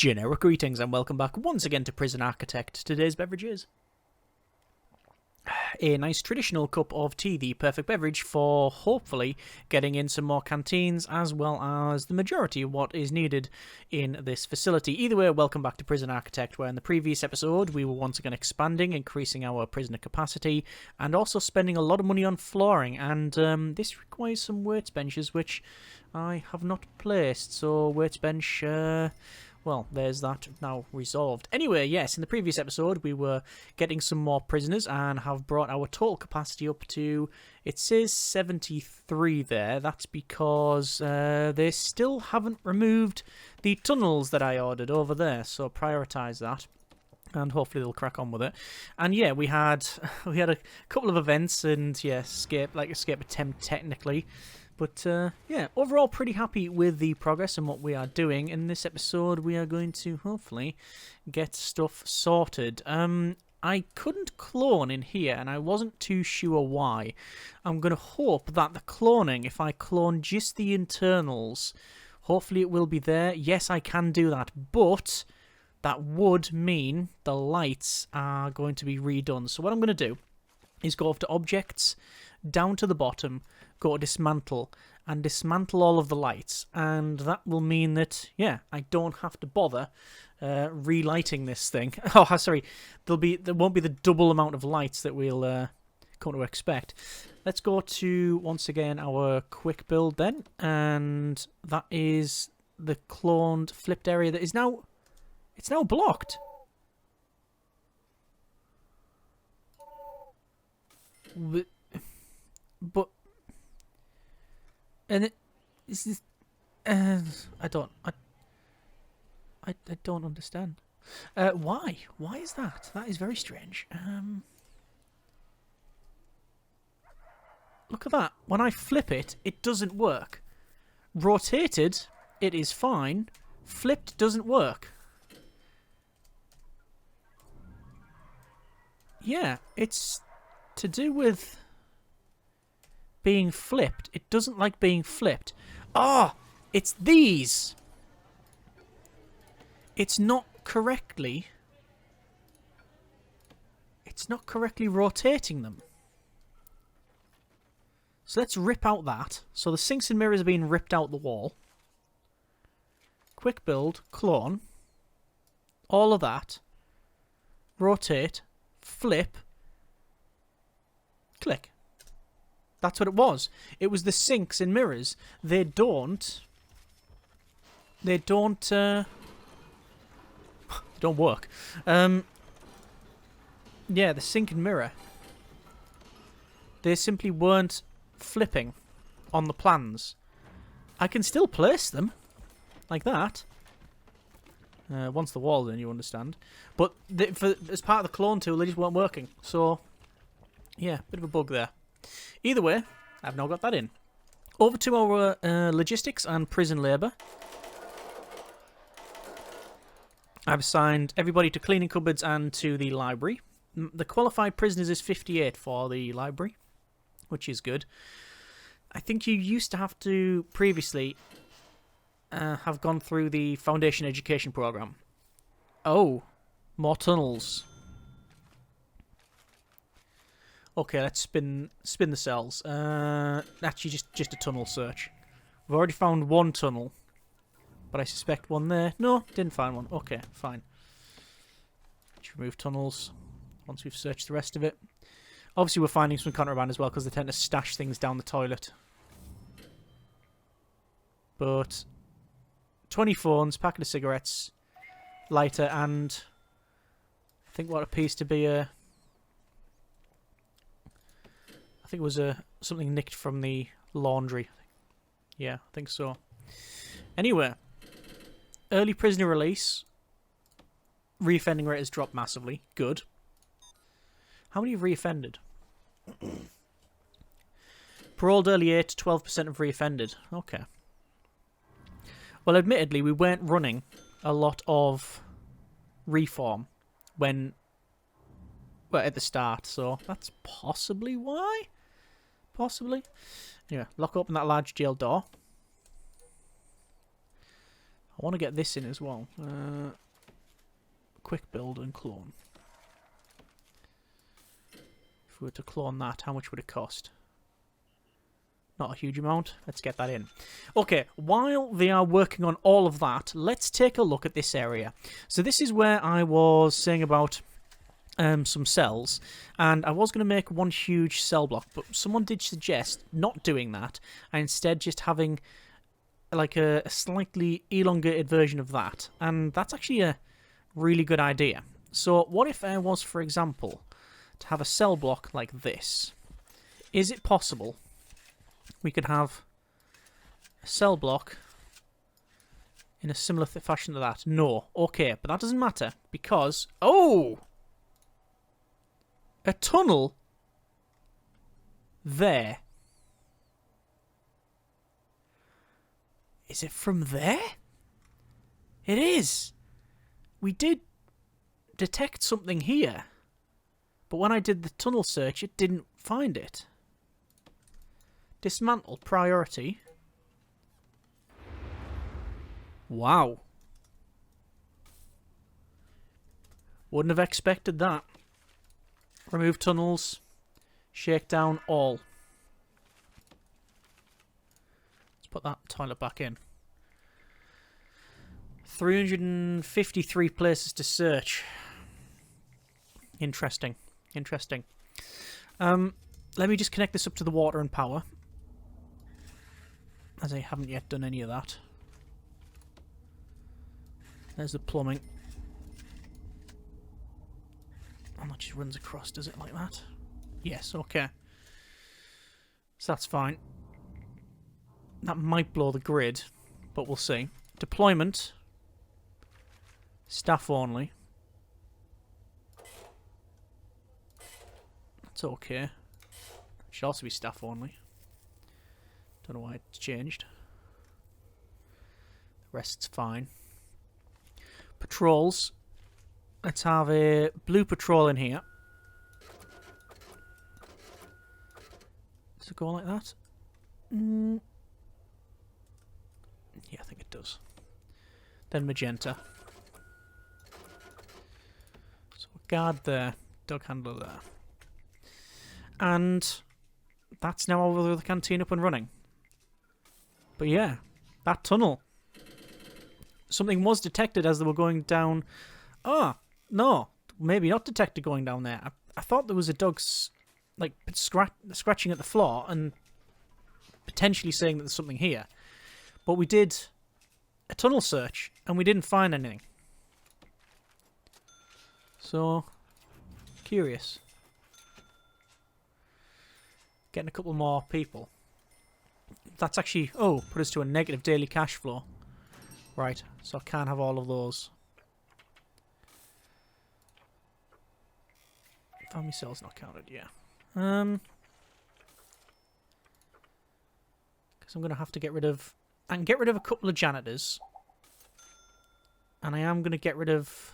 Generic greetings and welcome back once again to Prison Architect. Today's beverage is a nice traditional cup of tea, the perfect beverage for hopefully getting in some more canteens as well as the majority of what is needed in this facility. Either way, welcome back to Prison Architect, where in the previous episode we were once again expanding, increasing our prisoner capacity and also spending a lot of money on flooring, and this requires some weights benches which I have not placed, so weights bench... well, there's that now resolved. Anyway, yes, in the previous episode we were getting some more prisoners and have brought our total capacity up to, it says 73 there. That's because they still haven't removed the tunnels that I ordered over there, so prioritise that. And hopefully they'll crack on with it. And yeah, we had a couple of events and yeah, escape attempt technically. But yeah, overall pretty happy with the progress and what we are doing. In this episode we are going to hopefully get stuff sorted. I couldn't clone in here and I wasn't too sure why. I'm going to hope that the cloning, if I clone just the internals, hopefully it will be there. Yes, I can do that, but that would mean the lights are going to be redone. So what I'm going to do is go over to objects, down to the bottom, go to dismantle, and dismantle all of the lights, and that will mean that, yeah, I don't have to bother relighting this thing. Oh, sorry, there won't be the double amount of lights that we'll come to expect. Let's go to, once again, our quick build then, and that is the cloned flipped area that is now, it's now blocked. But and it is this, I don't understand. Why is that? That is very strange. Look at that. When I flip it, it doesn't work. Rotated, it is fine. Flipped doesn't work. Yeah, it's to do with being flipped. It doesn't like being flipped. Ah, it's these. It's not correctly rotating them. So let's rip out that. So the sinks and mirrors are being ripped out the wall. Quick build, clone, all of that. Rotate, flip, click. That's what it was. It was the sinks and mirrors. They don't work. Yeah, the sink and mirror. They simply weren't flipping on the plans. I can still place them like that. Once the wall's in, you understand. But as part of the clone tool, they just weren't working. So, yeah, bit of a bug there. Either way, I've now got that in. Over to our logistics and prison labour. I've assigned everybody to cleaning cupboards and to the library. The qualified prisoners is 58 for the library, which is good. I think you used to have to previously have gone through the foundation education program. Oh, more tunnels. Okay, let's spin the cells. Actually, just a tunnel search. We've already found one tunnel, but I suspect one there. No, didn't find one. Okay, fine. Let's remove tunnels once we've searched the rest of it. Obviously, we're finding some contraband as well because they tend to stash things down the toilet. But 20 phones, packet of cigarettes, lighter, and I think what appears to be a... I think it was something nicked from the laundry. Yeah, I think so. Anyway, early prisoner release. Reoffending rate has dropped massively. Good. How many have reoffended? Paroled early 8, 12% have reoffended. Okay. Well, admittedly, we weren't running a lot of reform when... well, at the start, so that's possibly why. Possibly. Anyway, lock open that large jail door. I want to get this in as well. Quick build and clone. If we were to clone that, how much would it cost? Not a huge amount. Let's get that in. Okay, while they are working on all of that, let's take a look at this area. So this is where I was saying about some cells, and I was going to make one huge cell block, but someone did suggest not doing that, and instead just having like a slightly elongated version of that, and that's actually a really good idea. So what if there was, for example, to have a cell block like this? Is it possible we could have a cell block in a similar fashion to that? No. Okay, but that doesn't matter because... Oh! A tunnel there. Is it from there? It is. We did detect something here, but when I did the tunnel search, it didn't find it. Dismantle priority. Wow. Wouldn't have expected that. Remove tunnels. Shake down all. Let's put that toilet back in. 353 places to search. Interesting. Interesting. Let me just connect this up to the water and power, as I haven't yet done any of that. There's the plumbing. And that just runs across, does it, like that? Yes, okay. So that's fine. That might blow the grid, but we'll see. Deployment. Staff only. That's okay. Should also be staff only. Don't know why it's changed. The rest's fine. Patrols. Let's have a blue patrol in here. Does it go like that? Yeah, I think it does. Then magenta. So guard there, dog handler there. And that's now over the canteen up and running. But yeah, that tunnel. Something was detected as they were going down. Ah, no, maybe not detected going down there. I thought there was a dog like scratching at the floor and potentially saying that there's something here. But we did a tunnel search and we didn't find anything. So, curious. Getting a couple more people. That's actually, oh, put us to a negative daily cash flow. Right, so I can't have all of those. Family cells not counted, yeah. Because I'm going to have to get rid of... I can get rid of a couple of janitors. And I am going to get rid of...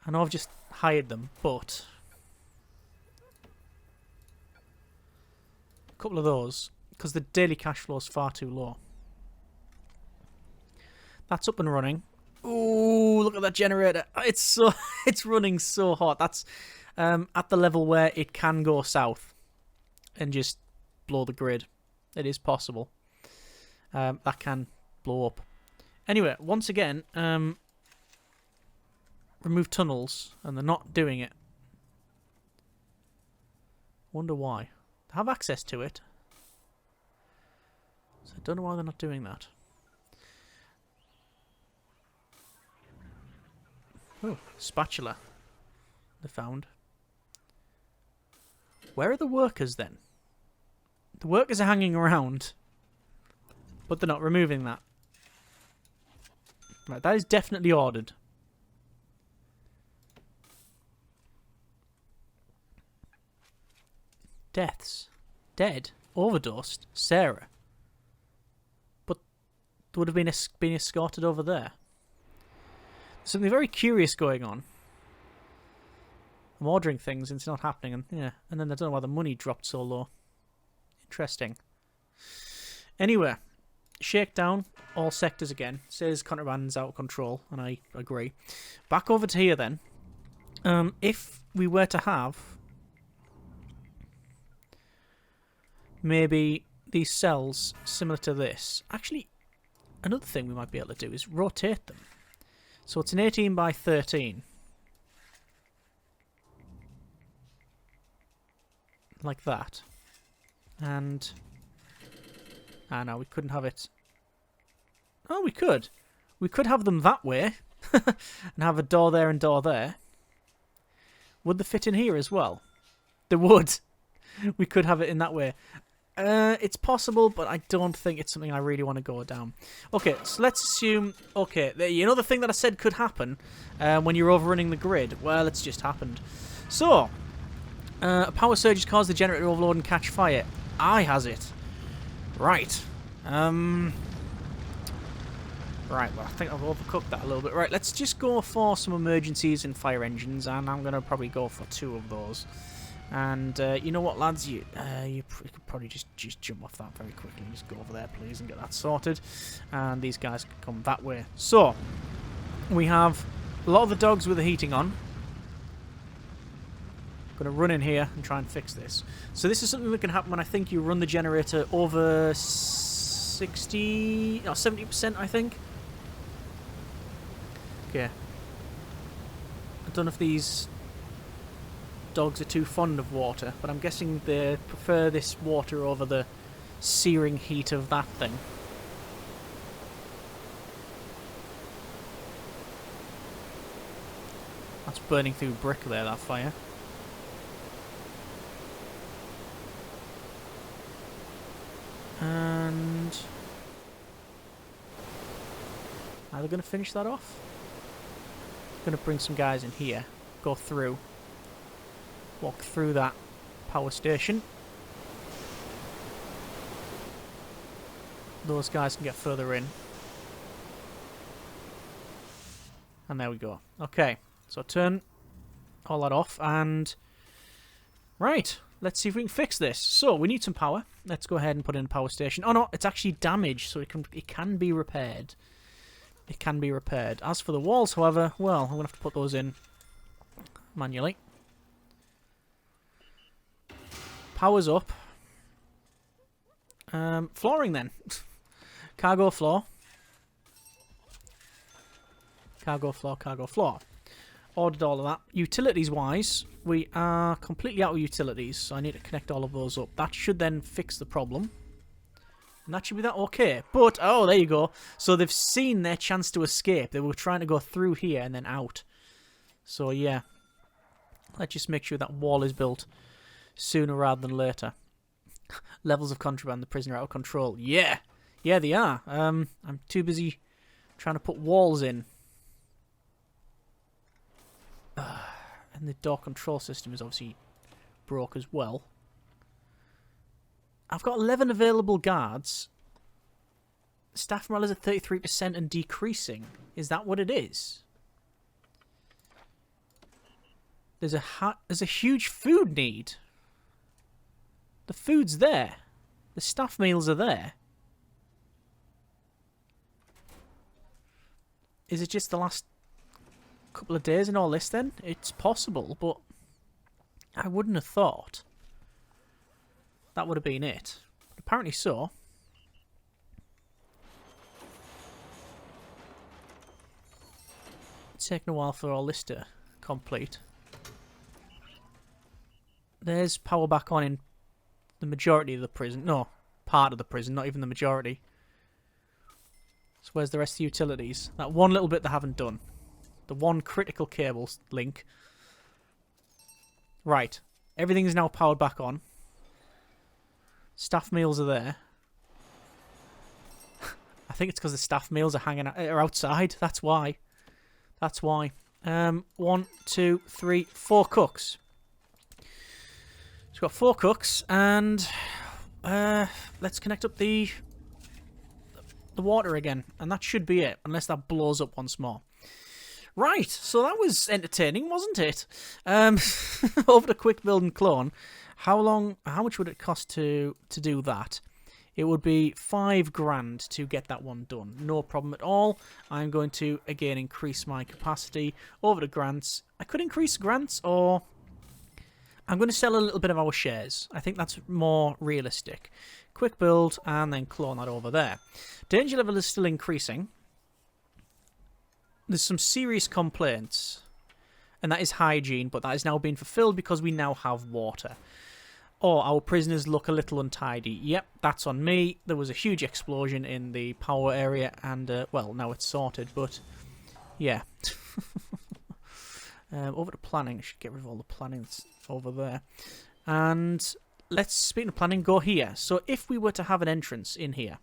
I know I've just hired them, but... a couple of those. Because the daily cash flow is far too low. That's up and running. Ooh, look at that generator. It's running so hot. That's at the level where it can go south and just blow the grid. It is possible. That can blow up. Anyway, once again, remove tunnels, and they're not doing it. Wonder why. They have access to it. So I don't know why they're not doing that. Oh, spatula. They found. Where are the workers then? The workers are hanging around, but they're not removing that. Right, that is definitely ordered. Deaths. Dead. Overdosed. Sarah. But they would have been escorted over there. Something very curious going on. I'm ordering things and it's not happening, and yeah, and then I don't know why the money dropped so low. Interesting. Anyway, shake down all sectors again. Says contraband's out of control, and I agree. Back over to here then. If we were to have maybe these cells similar to this. Actually, another thing we might be able to do is rotate them. So it's an 18 by 13. Like that. And... ah, no, we couldn't have it. Oh, we could. We could have them that way. And have a door there and door there. Would they fit in here as well? They would. We could have it in that way. It's possible, but I don't think it's something I really want to go down. Okay, so let's assume... okay, you know the thing that I said could happen when you're overrunning the grid? Well, it's just happened. So, a power surge has caused the generator to overload and catch fire. Has it? Right. Right, well, I think I've overcooked that a little bit. Right, let's just go for some emergencies and fire engines, and I'm going to probably go for 2 of those. And you know what, lads? You could probably just jump off that very quickly. Just go over there, please, and get that sorted. And these guys can come that way. So, we have a lot of the dogs with the heating on. Going to run in here and try and fix this. So this is something that can happen when I think you run the generator over 60... or 70%, I think. Okay. I don't know if these dogs are too fond of water, but I'm guessing they prefer this water over the searing heat of that thing. That's burning through brick there, that fire. And... are they going to finish that off? Going to bring some guys in here, go through, walk through that power station. Those guys can get further in. And there we go. Okay, so turn all that off and... right, let's see if we can fix this. So, we need some power. Let's go ahead and put in a power station. Oh no, it's actually damaged, so it can be repaired. It can be repaired. As for the walls, however, well, I'm going to have to put those in manually. Power's up. Flooring then. Cargo floor. Cargo floor, cargo floor. Ordered all of that. Utilities-wise, we are completely out of utilities, so I need to connect all of those up. That should then fix the problem. And that should be that okay. But, oh, there you go. So they've seen their chance to escape. They were trying to go through here and then out. So, yeah. Let's just make sure that wall is built sooner rather than later. Levels of contraband, the prisoner out of control. Yeah. Yeah, they are. I'm too busy trying to put walls in. And the door control system is obviously broke as well. I've got 11 available guards. Staff morale is at 33% and decreasing. Is that what it is? There's a huge food need. The food's there. The staff meals are there. Is it just the last couple of days in all this then? It's possible, but I wouldn't have thought that would have been it. Apparently so. It's taken a while for all this to complete. There's power back on in the majority of the prison. No, part of the prison, not even the majority. So where's the rest of the utilities? That one little bit they haven't done. The one critical cable link. Right. Everything is now powered back on. Staff meals are there. I think it's because the staff meals are outside. That's why. That's why. 1, 2, 3, 4 cooks. So we've got 4 cooks, and let's connect up the water again, and that should be it, unless that blows up once more. Right, so that was entertaining, wasn't it? Over to quick build and clone. How much would it cost to do that? It would be 5 grand to get that one done. No problem at all. I'm going to, again, increase my capacity over to grants. I could increase grants, or I'm going to sell a little bit of our shares. I think that's more realistic. Quick build, and then clone that over there. Danger level is still increasing. There's some serious complaints, and that is hygiene, but that is now being fulfilled because we now have water. Oh, our prisoners look a little untidy. Yep, that's on me. There was a huge explosion in the power area, and, well, now it's sorted, but, yeah. Over to planning. I should get rid of all the planning that's over there. And let's, speaking of planning, go here. So if we were to have an entrance in here,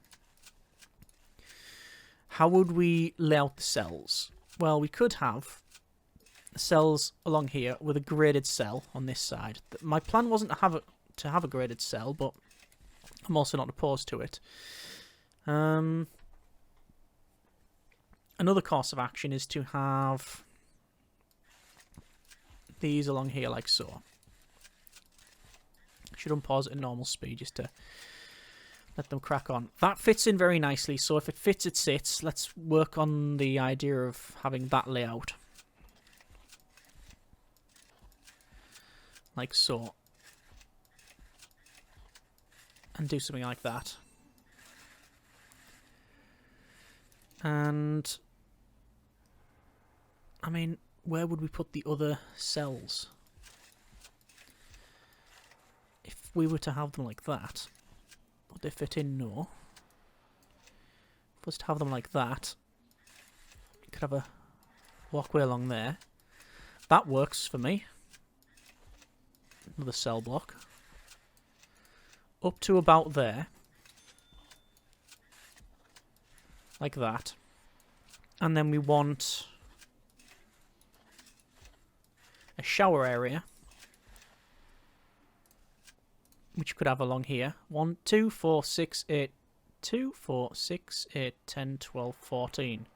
how would we lay out the cells? Well, we could have cells along here with a graded cell on this side. My plan wasn't to have a graded cell, but I'm also not opposed to it. Another course of action is to have these along here like so. I should unpause at normal speed just to let them crack on. That fits in very nicely, so if it fits, it sits. Let's work on the idea of having that layout. Like so. And do something like that. And I mean, where would we put the other cells? If we were to have them like that, would they fit in? No. If we was to have them like that, we could have a walkway along there. That works for me. Another cell block. Up to about there. Like that. And then we want a shower area, which could have along here. 1, 2, 4, 6, 8, 2, 4, 6, 8, 10, 12, 14.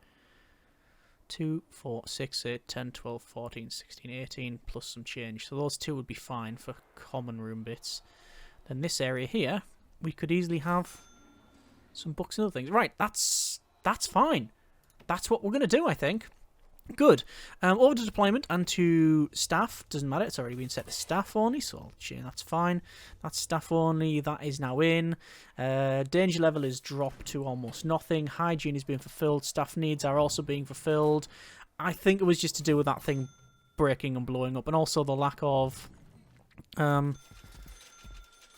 2, 4, 6, 8, 10, 12, 14, 16, 18, plus some change. So those two would be fine for common room bits. Then this area here, we could easily have some books and other things. Right, that's fine. That's what we're going to do, I think. Good. Over to deployment and to staff. Doesn't matter. It's already been set to staff only, so I'll change. That's fine. That's staff only. That is now in. Danger level is dropped to almost nothing. Hygiene is being fulfilled. Staff needs are also being fulfilled. I think it was just to do with that thing breaking and blowing up, and also the lack of...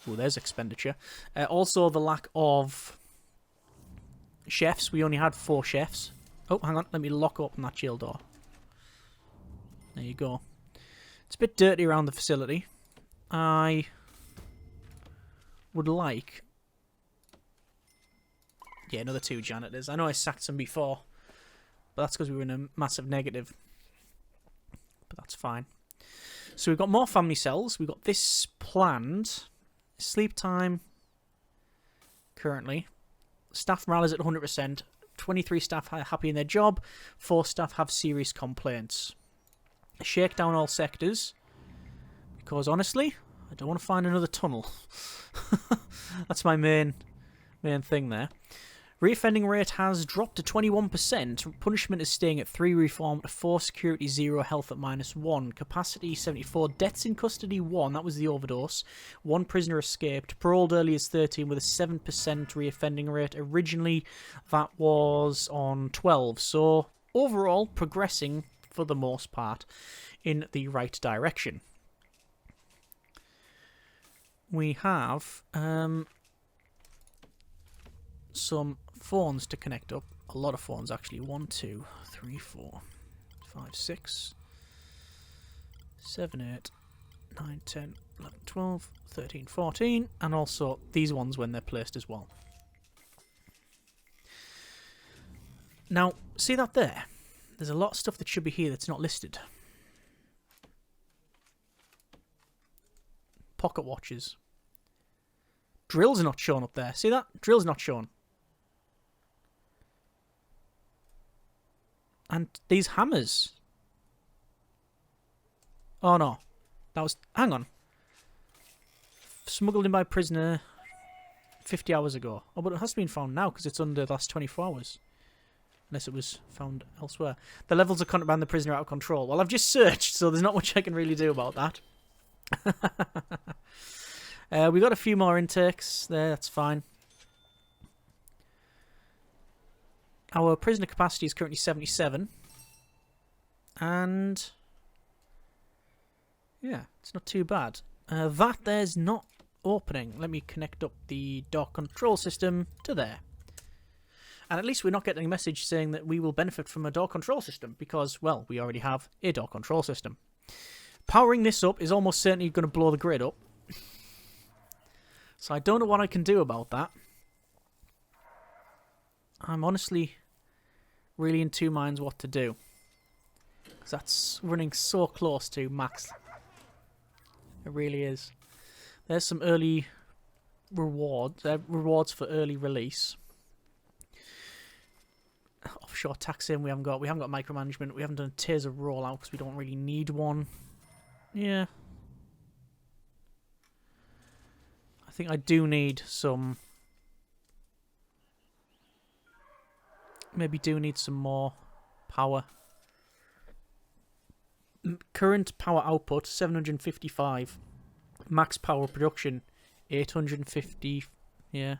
Oh, there's expenditure. Also, the lack of chefs. We only had 4 chefs. Oh, hang on. Let me lock up on that jail door. There you go. It's a bit dirty around the facility. I would like... Yeah, another 2 janitors. I know I sacked some before, but that's because we were in a massive negative. But that's fine. So we've got more family cells. We've got this planned. Sleep time currently. Staff morale is at 100%. 23 staff are happy in their job. 4 staff have serious complaints. Shake down all sectors. Because honestly, I don't want to find another tunnel. That's my main thing there. Reoffending rate has dropped to 21%. Punishment is staying at 3. Reformed 4. Security 0. Health at -1. Capacity 74. Deaths in custody 1. That was the overdose. 1 prisoner escaped. Paroled early is 13 with a 7% reoffending rate. Originally that was on 12. So overall progressing for the most part in the right direction. We have some phones to connect up. A lot of phones actually. 1, 2, 3, 4, 5, 6, 7, 8, 9, 10, 11, 12, 13, 14, and also these ones when they're placed as well. Now, see that there? There's a lot of stuff that should be here that's not listed. Pocket watches. Drills are not shown up there. See that? Drills not shown. And these hammers. Oh no. That was... Hang on. Smuggled in by prisoner. 50 hours ago. Oh, but it has been found now because it's under the last 24 hours. Unless it was found elsewhere. The levels of contraband the prisoner out of control. Well, I've just searched, so there's not much I can really do about that. We got a few more intakes there, that's fine. Our prisoner capacity is currently 77. And yeah, it's not too bad. That there's not opening. Let me connect up the door control system to there. And at least we're not getting a message saying that we will benefit from a door control system because, well, we already have a door control system. Powering this up is almost certainly going to blow the grid up. So I don't know what I can do about that. I'm honestly really in two minds what to do. Because that's running so close to max. It really is. There's some early rewards. Rewards for early release. Offshore taxing we haven't got micromanagement. We haven't done a taser rollout because we don't really need one. Yeah. I think I do need some... Maybe do need some more power. Current power output 755. Max power production 850. Yeah.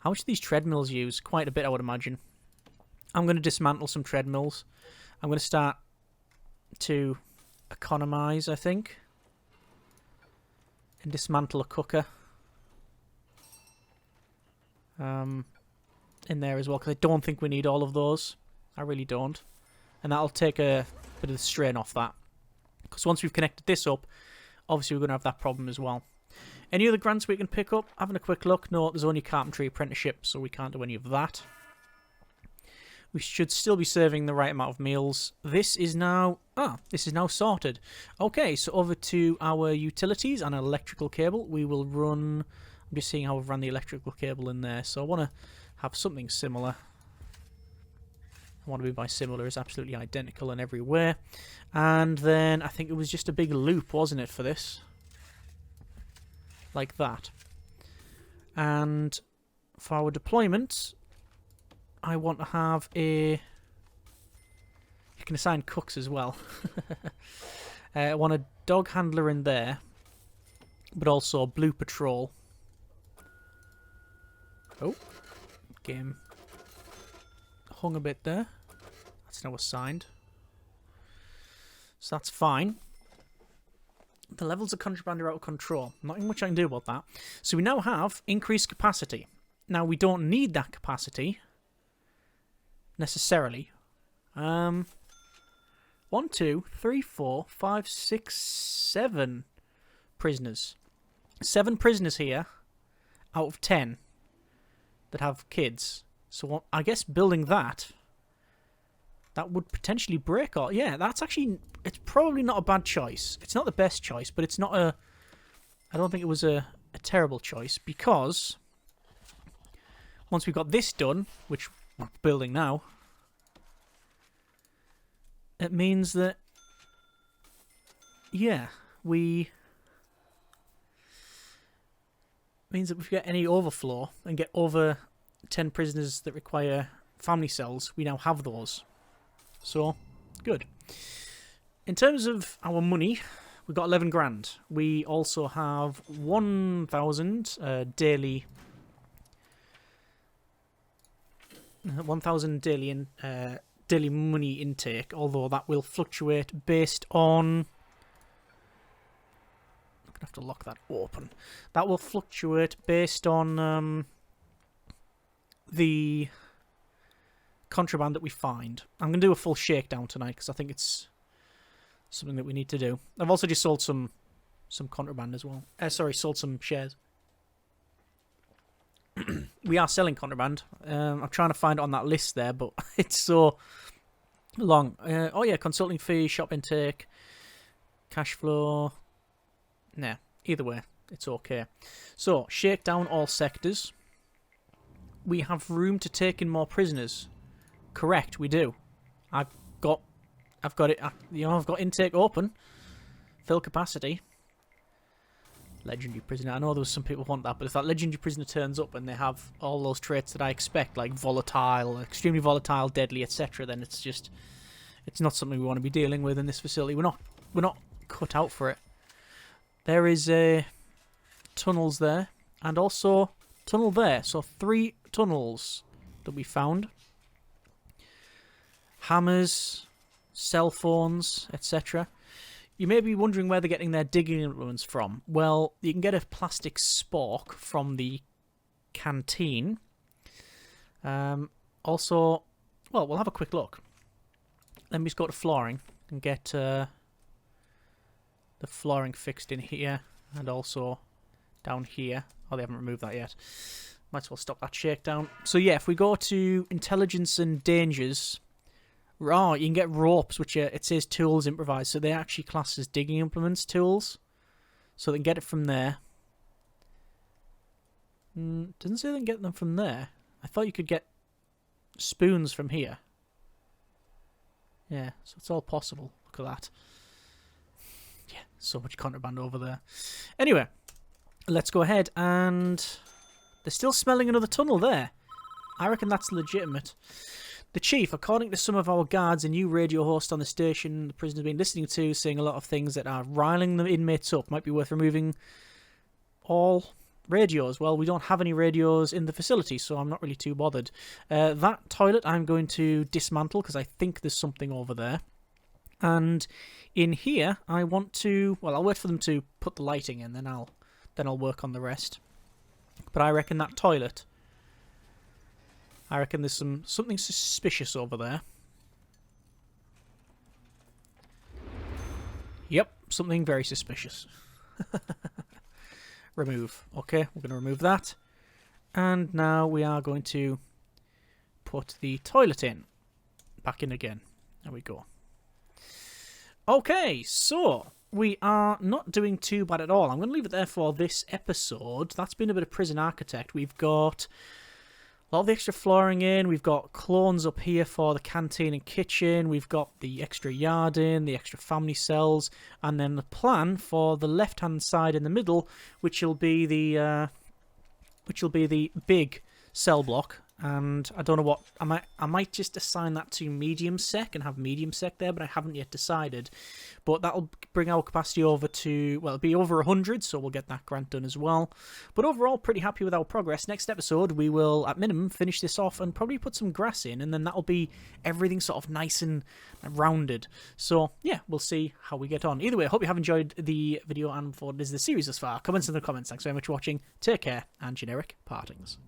How much do these treadmills use? Quite a bit, I would imagine. I'm going to dismantle some treadmills. I'm going to start to economize, I think. And dismantle a cooker. In there as well, because I don't think we need all of those. I really don't. And that'll take a bit of the strain off that. Because once we've connected this up, obviously we're going to have that problem as well. Any other grants we can pick up? Having a quick look. No, there's only carpentry apprenticeship, so we can't do any of that. We should still be serving the right amount of meals. This is now... this is now sorted. Okay, so over to our utilities and an electrical cable. We will run... I'm just seeing how I've run the electrical cable in there. So I want to have something similar. I want to be by similar is absolutely identical in every way. And then I think it was just a big loop, wasn't it, for this? Like that. And for our deployment, I want to have a... You can assign cooks as well. I want a dog handler in there, but also blue patrol. Oh, game hung a bit there. That's now assigned. So that's fine. The levels of contraband are out of control. Nothing much I can do about that. So we now have increased capacity. Now we don't need that capacity necessarily. 1, 2, 3, 4, 5, 6, 7 prisoners. 7 prisoners here out of 10 that have kids. So I guess building that would potentially break all. Yeah, that's actually... It's probably not a bad choice. It's not the best choice, but it's not a... I don't think it was a terrible choice, because once we've got this done, which we're building now, it means that, yeah, means that if we get any overflow and get over 10 prisoners that require family cells, we now have those. So, good. In terms of our money, we've got 11 grand. We also have 1,000 daily... 1,000 daily money intake, although that will fluctuate based on... I'm going to have to lock that open. That will fluctuate based on the contraband that we find. I'm going to do a full shakedown tonight because I think it's something that we need to do. I've also just sold some contraband as well. Sorry, sold some shares. We are selling contraband. I'm trying to find it on that list there, but it's so long. Oh yeah, consulting fee, shop intake, cash flow. Nah, either way, it's okay. So, shake down all sectors. We have room to take in more prisoners. Correct, we do. I've got it. I've got intake open, fill capacity. Legendary prisoner. I know there was some people who want that, but if that legendary prisoner turns up and they have all those traits that I expect, like volatile, extremely volatile, deadly, etc., then it's just, it's not something we want to be dealing with in this facility. We're not cut out for it. There is tunnels there, and also tunnel there. So 3 tunnels that we found. Hammers, cell phones, etc. You may be wondering where they're getting their digging implements from. Well, you can get a plastic spork from the canteen. Also, well, we'll have a quick look. Let me just go to flooring and get the flooring fixed in here and also down here. Oh, they haven't removed that yet. Might as well stop that shakedown. So yeah, if we go to intelligence and dangers... Oh, you can get ropes, which it says tools improvised, so they actually class as digging implements tools. So they can get it from there. Doesn't say they can get them from there. I thought you could get spoons from here. Yeah, so it's all possible. Look at that. Yeah, so much contraband over there. Anyway, let's go ahead and... They're still smelling another tunnel there. I reckon that's legitimate. The chief, according to some of our guards, a new radio host on the station the prisoner's been listening to, saying a lot of things that are riling the inmates up. Might be worth removing all radios. Well, we don't have any radios in the facility, so I'm not really too bothered. That toilet I'm going to dismantle because I think there's something over there. And in here, I want to... Well, I'll wait for them to put the lighting in, then I'll work on the rest. But I reckon that toilet... I reckon there's something suspicious over there. Yep, something very suspicious. Remove. Okay, we're going to remove that. And now we are going to put the toilet in. Back in again. There we go. Okay, so we are not doing too bad at all. I'm going to leave it there for this episode. That's been a bit of Prison Architect. We've got... a lot of the extra flooring in. We've got clones up here for the canteen and kitchen. We've got the extra yard in, the extra family cells, and then the plan for the left-hand side in the middle, which will be the big cell block. And I don't know what I might just assign that to medium sec and have medium sec there, but I haven't yet decided. But that'll bring our capacity over to, well, it'll be over 100, so we'll get that grant done as well. But overall, pretty happy with our progress. Next episode, we will, at minimum, finish this off and probably put some grass in, and then that'll be everything sort of nice and rounded. So, yeah, we'll see how we get on. Either way, I hope you have enjoyed the video and for this is the series thus far. Comments in the comments. Thanks very much for watching. Take care, and generic partings.